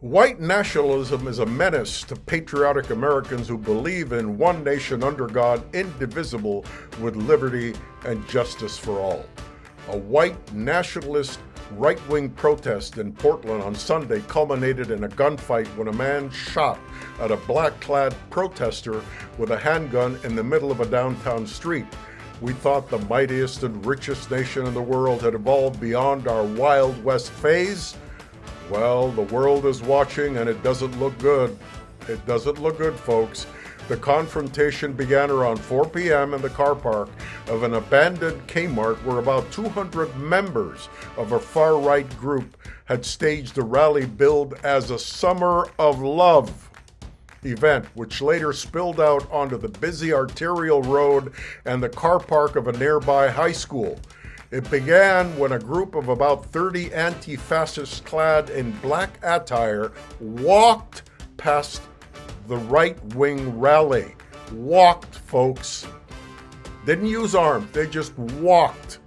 White nationalism is a menace to patriotic Americans who believe in one nation under God, indivisible, with liberty and justice for all. A white nationalist right-wing protest in Portland on Sunday culminated in a gunfight when a man shot at a black-clad protester with a handgun in the middle of a downtown street. We thought the mightiest and richest nation in the world had evolved beyond our Wild West phase. Well, the world is watching and it doesn't look good. It doesn't look good, folks. The confrontation began around 4 p.m. in the car park of an abandoned Kmart where about 200 members of a far-right group had staged a rally billed as a Summer of Love event, which later spilled out onto the busy arterial road and the car park of a nearby high school. It began when a group of about 30 anti-fascists clad in black attire walked past the right-wing rally. Walked, folks. Didn't use arms, they just walked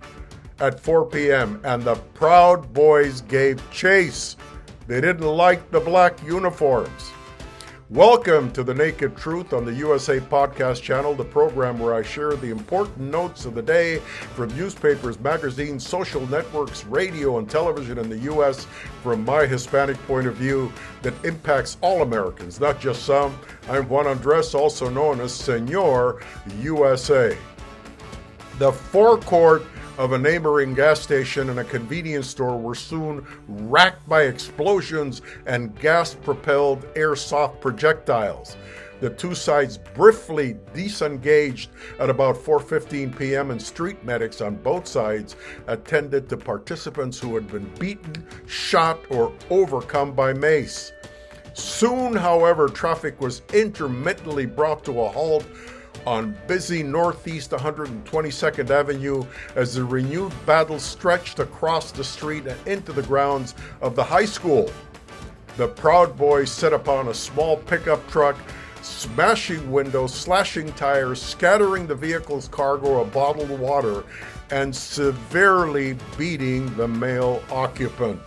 at 4 p.m. and the Proud Boys gave chase. They didn't like the black uniforms. Welcome to The Naked Truth on the USA Podcast channel, the program where I share the important notes of the day from newspapers, magazines, social networks, radio, and television in the U.S. from my Hispanic point of view that impacts all Americans, not just some. I'm Juan Andres, also known as Senor USA. The forecourt of a neighboring gas station and a convenience store were soon racked by explosions and gas-propelled airsoft projectiles. The two sides briefly disengaged at about 4:15 p.m. and street medics on both sides attended to participants who had been beaten, shot, or overcome by mace. Soon, however, traffic was intermittently brought to a halt on busy Northeast 122nd Avenue as the renewed battle stretched across the street and into the grounds of the high school. The Proud Boys set upon a small pickup truck, smashing windows, slashing tires, scattering the vehicle's cargo of bottled water, and severely beating the male occupant.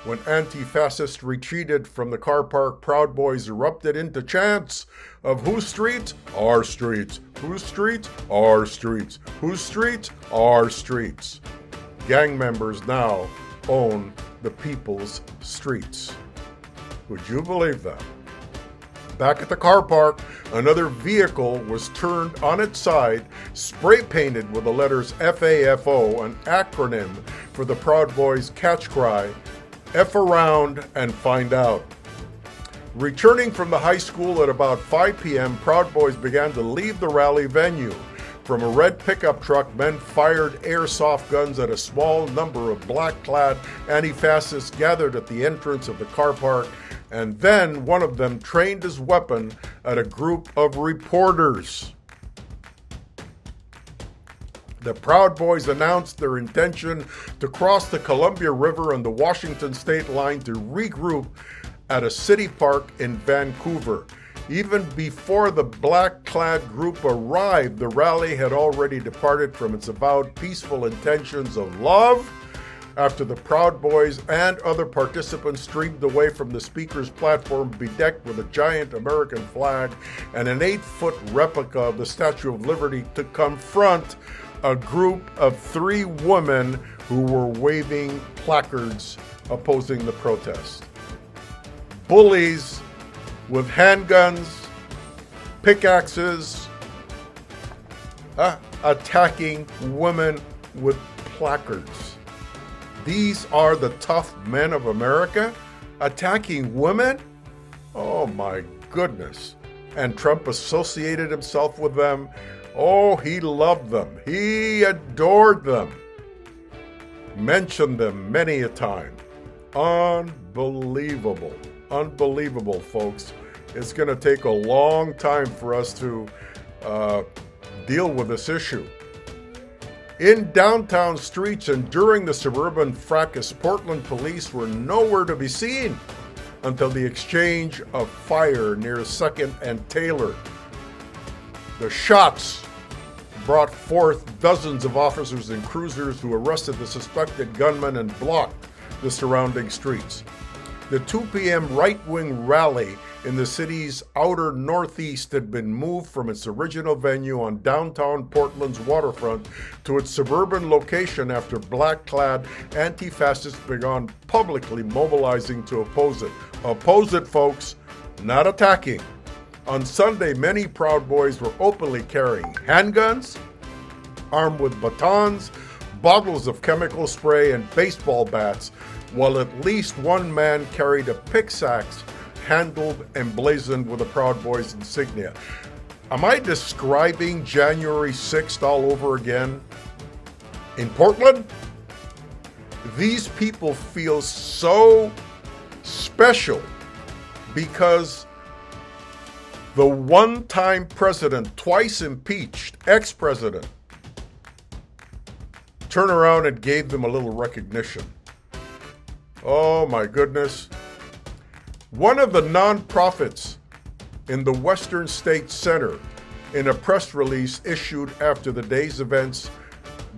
When anti-fascists retreated from the car park, Proud Boys erupted into chants of whose streets? Our streets. Whose streets? Our streets. Whose streets? Our streets. Gang members now own the people's streets. Would you believe that? Back at the car park, another vehicle was turned on its side, spray painted with the letters FAFO, an acronym for the Proud Boys' catch cry, F around and find out. Returning from the high school at about 5 p.m., Proud Boys began to leave the rally venue. From a red pickup truck, men fired airsoft guns at a small number of black-clad anti-fascists gathered at the entrance of the car park, and then one of them trained his weapon at a group of reporters. The Proud Boys announced their intention to cross the Columbia River and the Washington state line to regroup at a city park in Vancouver. Even before the black-clad group arrived, the rally had already departed from its avowed peaceful intentions of love. After the Proud Boys and other participants streamed away from the speaker's platform bedecked with a giant American flag and an 8-foot replica of the Statue of Liberty to confront a group of 3 women who were waving placards opposing the protest. Bullies with handguns, pickaxes, attacking women with placards. These are the tough men of America attacking women? Oh my goodness. And Trump associated himself with them. Oh, he loved them. He adored them. Mentioned them many a time. Unbelievable. Unbelievable, folks. It's going to take a long time for us to deal with this issue. In downtown streets and during the suburban fracas, Portland police were nowhere to be seen until the exchange of fire near 2nd and Taylor. The shots brought forth dozens of officers and cruisers who arrested the suspected gunman and blocked the surrounding streets. The 2 p.m. right-wing rally in the city's outer northeast had been moved from its original venue on downtown Portland's waterfront to its suburban location after black-clad anti-fascists began publicly mobilizing to oppose it. Oppose it, folks, not attacking. On Sunday, many Proud Boys were openly carrying handguns, armed with batons, bottles of chemical spray, and baseball bats, while at least one man carried a pickaxe handled emblazoned with the Proud Boys insignia. Am I describing January 6th all over again? In Portland? These people feel so special because the one-time president, twice impeached, ex-president, turned around and gave them a little recognition. Oh my goodness. One of the nonprofits in the Western States Center, in a press release issued after the day's events,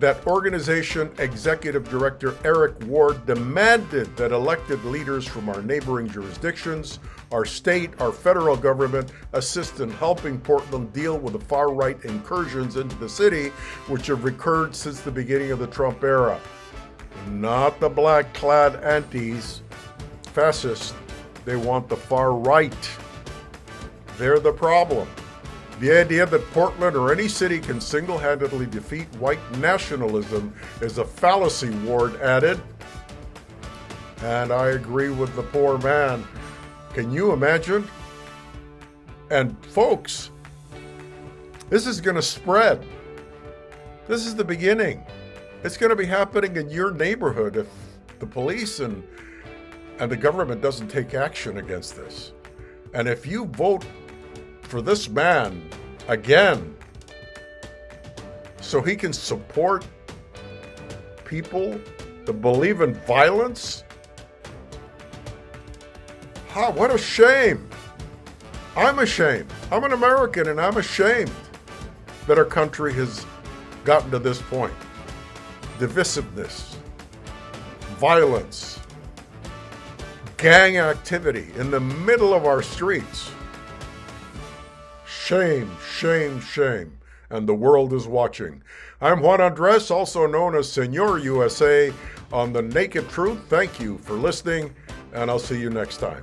that organization executive director Eric Ward demanded that elected leaders from our neighboring jurisdictions, our state, our federal government assist in helping Portland deal with the far-right incursions into the city, which have recurred since the beginning of the Trump era. Not the black-clad antis, fascists. They want the far right. They're the problem. The idea that Portland or any city can single-handedly defeat white nationalism is a fallacy, Ward added. And I agree with the poor man. Can you imagine? And folks, this is going to spread. This is the beginning. It's going to be happening in your neighborhood if the police and the government doesn't take action against this. And if you vote for this man again so he can support people that believe in violence, what a shame. I'm ashamed. I'm an American and I'm ashamed that our country has gotten to this point. Divisiveness, violence, gang activity in the middle of our streets. Shame, shame, shame. And the world is watching. I'm Juan Andres, also known as Senor USA on The Naked Truth. Thank you for listening, and I'll see you next time.